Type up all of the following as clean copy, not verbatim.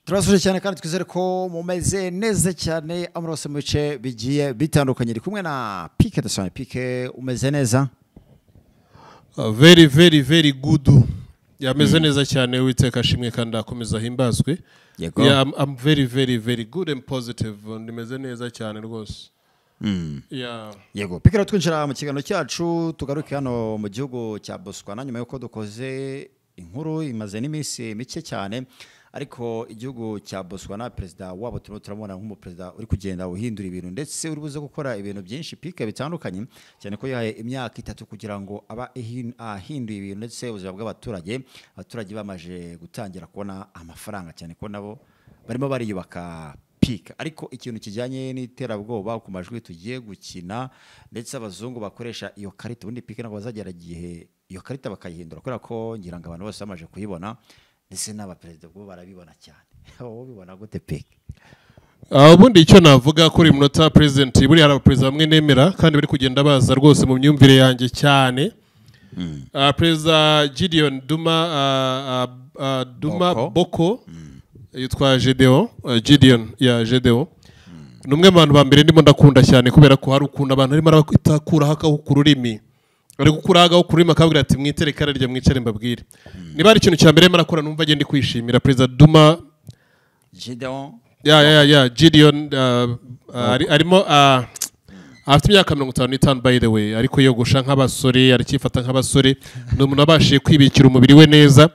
Turasuje cyane kandi twizere ko mumeze neza cyane amurose mu bice bigiye bitandukanye ri kumwe na Pike Dasane. Pike umeze neza? Very good. Yameze neza cyane witeka shimwe kandi akomeza himbazwe. Yeah, I'm very good and positive. Ndimeze neza cyane rwose. Yeah. Yego. Pike ratwinjira mu kiganiro cyacu tugaruke hano mu gihugu cya Botswana nyuma yuko dukoze inkuru imaze n'iminsi mike cyane. Ariko igihugu cya Botswana president wabo turamubona nk'umupresident uri kugenda uhindura ibintu ndetse uri buze gukora ibintu byinshi Pike bitandukanye cyane ko yahaye imyaka 3 kugira ngo aba ahinduye ibintu ndetse ubuzima bw'abaturage bamaje gutangira kubona amafaranga cyane ko nabo barimo bariyubaka Pike. Ariko ikintu kijyanye n'iterabwoba ku majwi tugiye gukina ndetse abazungu bakoresha iyo karita ubundi Pike nako bazagera gihe iyo karita bakayihindura kubera ko ngira ngo abantu bose bamaje kuyibona ndetse n'abaperezida bwo barabibona cyane. Wowe bibona gute Pike? Ubundi icyo navuga kuri munota president buri hari abaperezida bamwe nemera kandi bari kugenda baza rwose mu myumvire yanjye cyane. President Gideon Duma Boko yitwa Gedeon numwe mu bantu ba mbere ndimo ndakunda cyane kubera ko hari ukunda abantu arimo arakitakura hakaho ku rurimi ari gukuraga ukurima akabwira ati mwitereka rya mwicare mbabwire niba ari ikintu cyambere marakora numva agende kwishimira president Duma Gideon arimo afite imyaka 55 by the way ariko yogosha nk'abasore arikifata nk'abasore no umuntu abashiye kwibikira umubiri we neza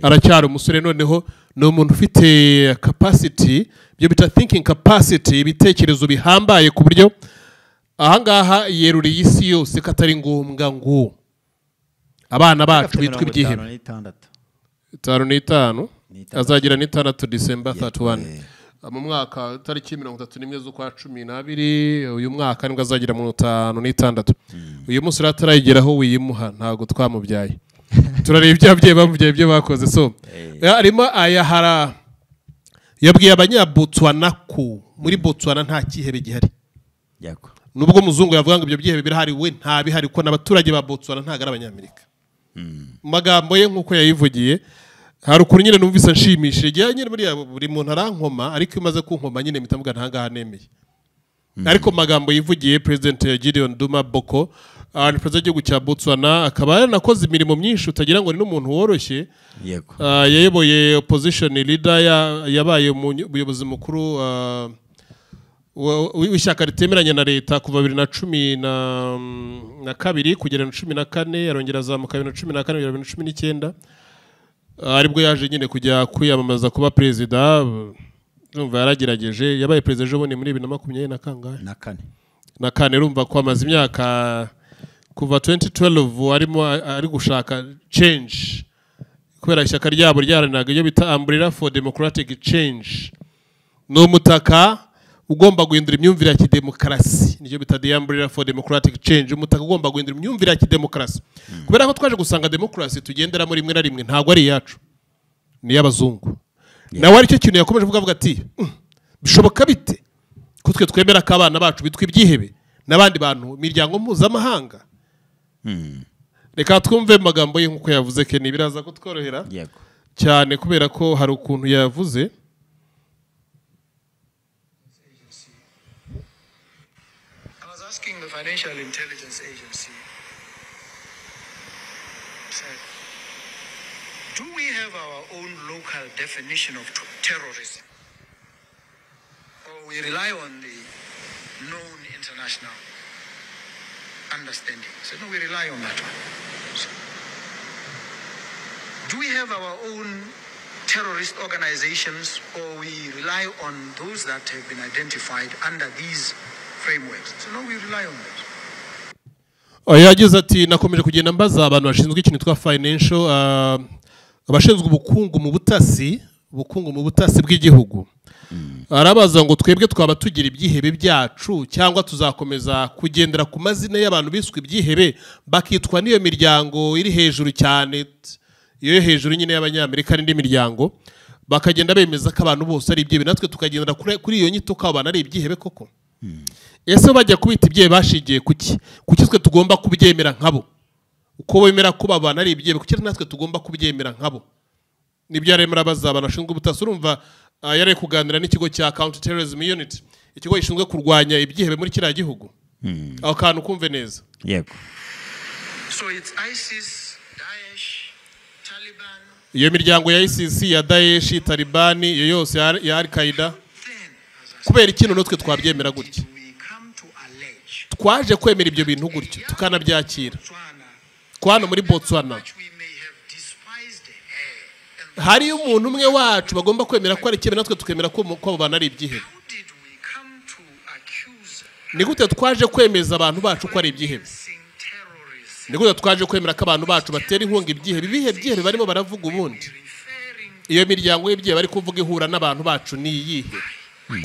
aracyari umusore noneho no umuntu ufite capacity byo bita thinking capacity ibitekerezo bihambaye ku buryo ahangaha yeruriye isi yose katari ngombwa ngo abana bacu bitwa ibyihebe 5 azagira ni 6 December 31 mu mwaka tariki 31 z'ukwa 12 uyu mwaka nibwo azagira mu 5 uyu munsi ratarayigeraho wiyimuha ntago twamubyaye turareba ibyabye bamubyaye ibyo bakoze so arimo ayahara yabwiye abanyabotswana ko muri Botswana nta kihebe gihari yako nubwo muzungu yavuga ngo ibyo byihebe birahari we nta bihari ko n'abaturage ba Botswana ntaga abanyamerika magambo ye nkuko yayivugiye hari ukuri nyine numvise nshimishije giye nyine buri muntu arankoma ariko imaze kunkoma nyine mitamuga ntangaha nemeye ariko magambo yivugiye president Gideon Duma Boko ni president w'igihugu cya Botswana akaba yaranakoze imirimo myinshi utagira ngo ni n'umuntu woroshye yego yayoboye opposition leader yabaye umuyobozi mukuru w'ishyaka ritemeranya na leta kuva 2012 kugera 2014 yarongera azamuka 2014 2019 aribwo yaje nyine kujya kwiyamamaza kuba president urumva yaragerageje yabaye president jobone muri 2020 na kane urumva ko amaze imyaka kuva 2012 arimo ari gushaka change kubera ishyaka ryabo ryaraniraga iyo bita Umbrella for Democratic Change no mutaka ugomba guhindura imyumvire ya kidemokarasi niyo bita the Umbrella for Democratic Change umutaka ugomba guhindura imyumvire ya kidemokarasi kubera ko twaje gusanga demokarasi tugendera muri rimwe na rimwe ntago ari yacu ni y'abazungu nawe ari cyo kintu yakomeje kuvuga ati bishoboka bite ko twe twemera ko abana bacu bitwa ibyihebe nabandi bantu miryango mpuzamahanga reka twumve magambo ye nkuko yavuze ke nibiraza ko tworohera cyane kubera ko hari ukuntu yavuze. The Financial Intelligence Agency said, do we have our own local definition of terrorism? Or we rely on the known international understanding? So no, we rely on that one. So, do we have our own terrorist organizations or we rely on those that have been identified under these frameworks? So no, we rely on that. Yagize ati nakomeje kugenda mbaza abantu bashinzwe ikintu twa financial abashinzwe ubukungu mu butasi bw'igihugu arabaza ngo twebwe twaba tugira ibyihebe byacu cyangwa tuzakomeza kugendera ku mazina y'abantu biswe ibyihebe bakitwa niyo miryango iri hejuru cyane iyo hejuru nyine y'abanyamerika n'indi miryango bakagenda bemeza ko abantu bose ari ibyihebe natwe tukagendera kuri iyo nyito ko abantu ari ibyihebe koko. Ese bajya kubita ibye bashigiye kuki twe tugomba kubyemera nkabo uko bemera ko babana ari ibye kuki natwe tugomba kubyemera nkabo nibyo yaremera bazabana shinga ubutasi urumva yari kuganira n'ikigo cya Counter Terrorism Unit ikigo gishinzwe kurwanya ibyihebe muri kiriya gihugu aho kantu kumve neza yego So it's ISIS, Daesh, Taliban. iyo miryango ya ISIS ya Daesh Taliban iyo yose ya Al-Qaeda kubera ikintu notwe twabyemera gutya twaje kwemera ibyo bintu gutyo tukanabyakira kwana muri Botswana hari umuntu umwe wacu bagomba kwemera ko ari kibe natwe tukemera ko abo bana ari ibyihebe ni gute twaje kwemeza abantu bacu ko ari ibyihebe ni gute twaje kwemera ko abantu bacu batera inkunga ibyihebe ibihe byihebe barimo baravuga ubundi iyo miryango y'ibyihe bari kuvuga ihura n'abantu bacu ni iyihe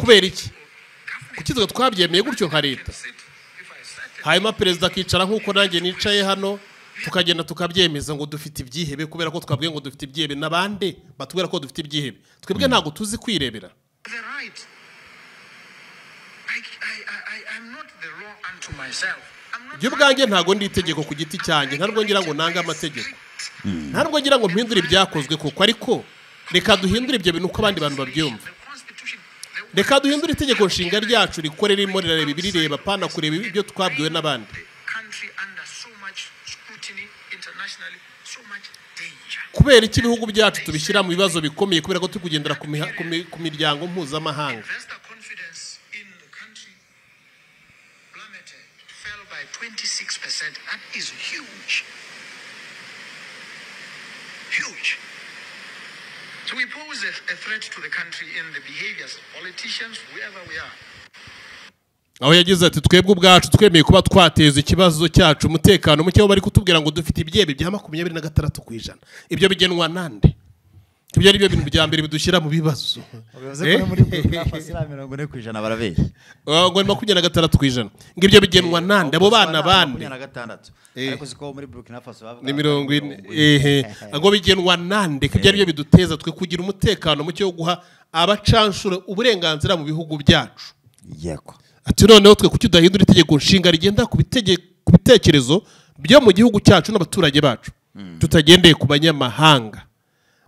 kubera iki kuki twabyemeye gutyo nka leta hanyuma perezida akicara nk'uko nanjye nicaye hano tukagenda tukabyemeza ngo dufite ibyihebe kubera ko twabwiye ngo dufite ibyihebe n'abandi batubwira ko dufite ibyihebe twebwe ntabwo tuzi kwirebera ibyo bwanjye ntabwo ndi itegeko ku giti cyanjye ntabwo ngira ngo nange amategeko ntabwo ngira ngo mpindure ibyakozwe kuko ariko reka duhindure ibyo bintu uko abandi bantu babyumva reka duhindure itegeko nshinga ryacu rikore ririmo rirareba ibirireba pana kureba ibyo twabwiwe n'abandi kubera iki ibihugu byacu tubishyira mu bibazo bikomeye kubera ko turi kugendera ku miryango mpuzamahanga So we pose a threat to the country in the behaviors of politicians, wherever we are. aho yagize ati twebwe ubwacu twemeye kuba twateza ikibazo cyacu umutekano muke bari kutubwira ngo dufite ibyebe bya 26%. Ibyo bigenwa nande? Ibyo ari byo bintu bya mbere bidushyira mu bibazo. Ubivuze ko muri Burkina Faso 40% barabeshya. Ngo 26%. Ngibyo bigenwa nande abo bana bande? 26. Ariko ziko muri Burkina Faso bavuga ni 40. Ngo bigenwa nande? Ibyo ari byo biduteza twe kugira umutekano muke wo guha abacanshuro uburenganzira mu bihugu byacu. Yego. Ati noneho twe kuki udahindura itegeko nshinga rigenda ku bitekerezo byo mu gihugu cyacu n'abaturage bacu tutagendeye ku banyamahanga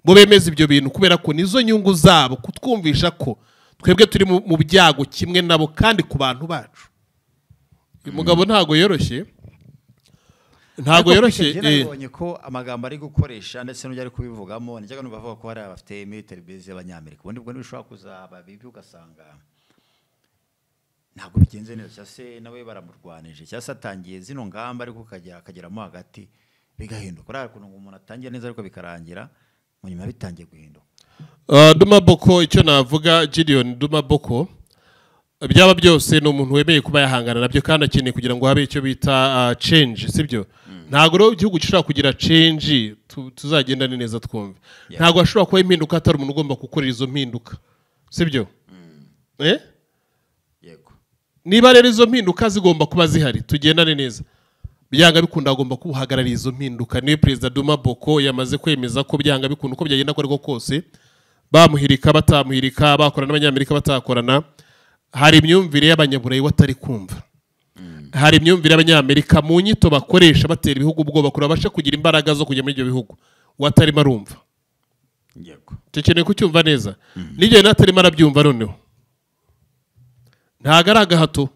bo bemeza ibyo bintu kubera ko nizo nyungu zabo kutwumvisha ko twebwe turi mu byago kimwe nabo kandi ku bantu bacu umugabo ntago yoroshye nabonye ko amagambo ari gukoresha ndetse n'ujya ari kubivugamo nijyaga nubavuga ko hari abafite military base y'abanyamerika ubundi bwo nibishobora kuzaba bibi ugasanga ntabwo bigenze neza cyase nawe baramurwanije cyase atangiye zino ngamba ariko kageramo hagati bigahinduka kuri ariko umuntu atangiye neza ariko bikarangira mu nyuma bitangiye guhinduka Duma Boko icyo navuga Gideon Duma Boko byaba byose ni umuntu wemeye kuba yahangana nabyo kandi akeneye kugira ngo habe icyo bita change sibyo ntabwo rero igihugu gishobora kugira change tuzagenda neza twumve ntabwo ashobora kuba impinduka atari umuntu ugomba gukorera izo mpinduka sibyo niba rero izo mpinduka zigomba kuba zihari tugendane neza byanga bikunda agomba kuhagararira izo mpinduka ni Perezida Duma Boko yamaze kwemeza ko byanga bikunda uko byagenda ko ariko kose bamuhirika batamuhirika bakorana n'abanyamerika batakorana hari imyumvire y'abanyaburayi watari kumva hari imyumvire y'abanyamerika mu nyito bakoresha batera ibihugu ubwoba kurabasha kugira imbaraga zo kujya muri ibyo bihugu watari marumva yego tukeneye kucyumva neza n'igihe natari marabyumva noneho ntago ari agahato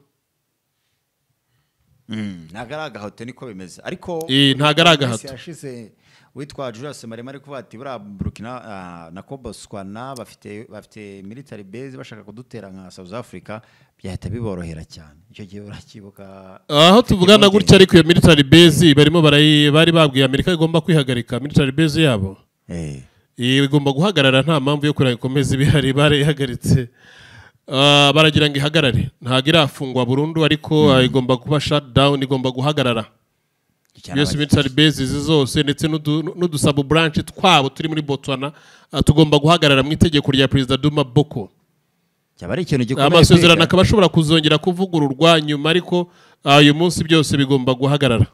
ntago ari agahato niko bimeze ariko ntago ari agahato yashize witwa Julius Marema ariko bati bura Burkina na Botswana bafite military base bashaka kudutera nka South Africa byahita biborohera cyane icyo gihe urakibuka aho tuvugana gutya ariko iyo military base barimo bari babwiye Amerika igomba kwihagarika military base yabo igomba guhagarara nta mpamvu yo kurangikomeza ibihari barihagaritse baragira ngo ihagarare ntago irafungwa burundu ariko igomba kuba shut down igomba guhagarara yose military bases zose ndetse n'udusabo branch twabo turi muri Botswana tugomba guhagarara mu itegeko rya Perezida Duma Boko cyaba ari ikintu gikomeye amasezerano akaba ashobora kuzongera kuvugururwa nyuma ariko uyu munsi byose bigomba guhagarara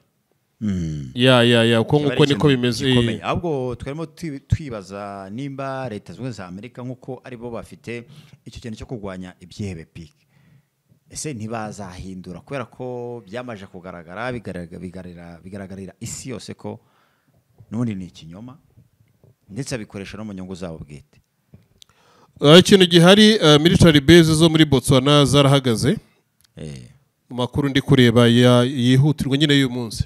uko niko bimeze ahubwo twarimo twibaza nimba leta zunze za Amerika nkuko aribo bafite icyo kintu cyo kurwanya ibyihebe peak ese ntibazahindura kubera ko byamaje kugaragara bigaragarira isi yose ko n'ubundi ni ikinyoma ndetse abikoresha no mu nyungu zabo bwite ikintu gihari military base zo muri Botswana zarahagaze mu makuru ndi kureba yihutirwa nyine y'uyu munsi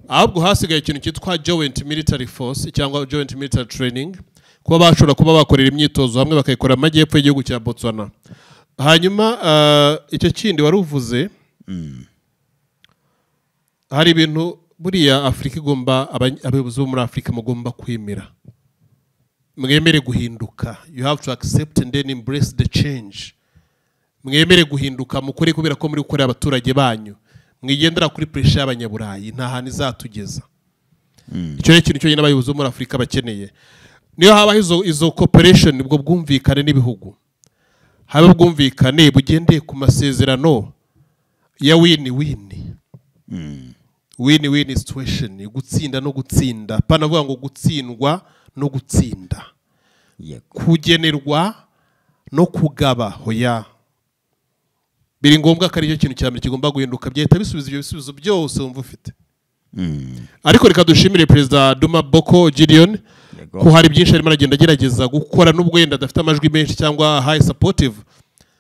ahubwo hasigaye ikintu cyitwa joint military force cyangwa joint military training kuba bashobora kuba bakorera imyitozo hamwe bakayikora amajyepfo y'igihugu cya Botswana hanyuma icyo kindi wari uvuze hari ibintu buriya Afrika igomba abayobozi bo muri Afrika mugomba kwimira mwemere guhinduka you have to accept and then embrace the change mwemere guhinduka mukore kubera ko muri gukorera abaturage banyu mwigendera kuri pressure y'abanyaburayi nta hantu izatugeza icyo ni ikintu cyo nyine abayobozi bo muri Afrika bakeneye niyo haba izo cooperation ubwo bwumvikane n'ibihugu haba bwumvikane bugendeye ku masezerano ya win-win win-win situation gutsinda no gutsinda pana vuga ngo gutsindwa no gutsinda kugenerwa no kugaba hoya biri ngombwa ko ari cyo kintu cyane kigomba guhinduka byahita bisubiza ibyo bisubizo byose wumva ufite ariko reka dushimire Perezida Duma Boko Gideon ko hari byinshi arimo aragenda agerageza gukora n'ubwo yenda adafite amajwi menshi cyangwa high supportive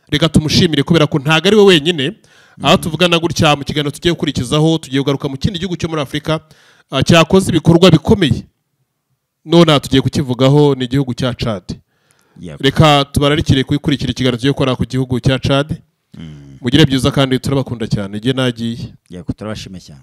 reka tumushimire kubera ko ntago ari we wenyine aho tuvugana gutya mu kiganiro tugiye gukurikizaho tugiye kugaruka mu kindi gihugu cyo muri Afrika cyakoze ibikorwa bikomeye none tugiye kukivugaho ni igihugu cya Chad reka tubararikire kuyikurikira ikiganiro tugiye gukora ku gihugu cya Chad mugire byiza kandi turabakunda cyane igihe nagiye turabashime cyane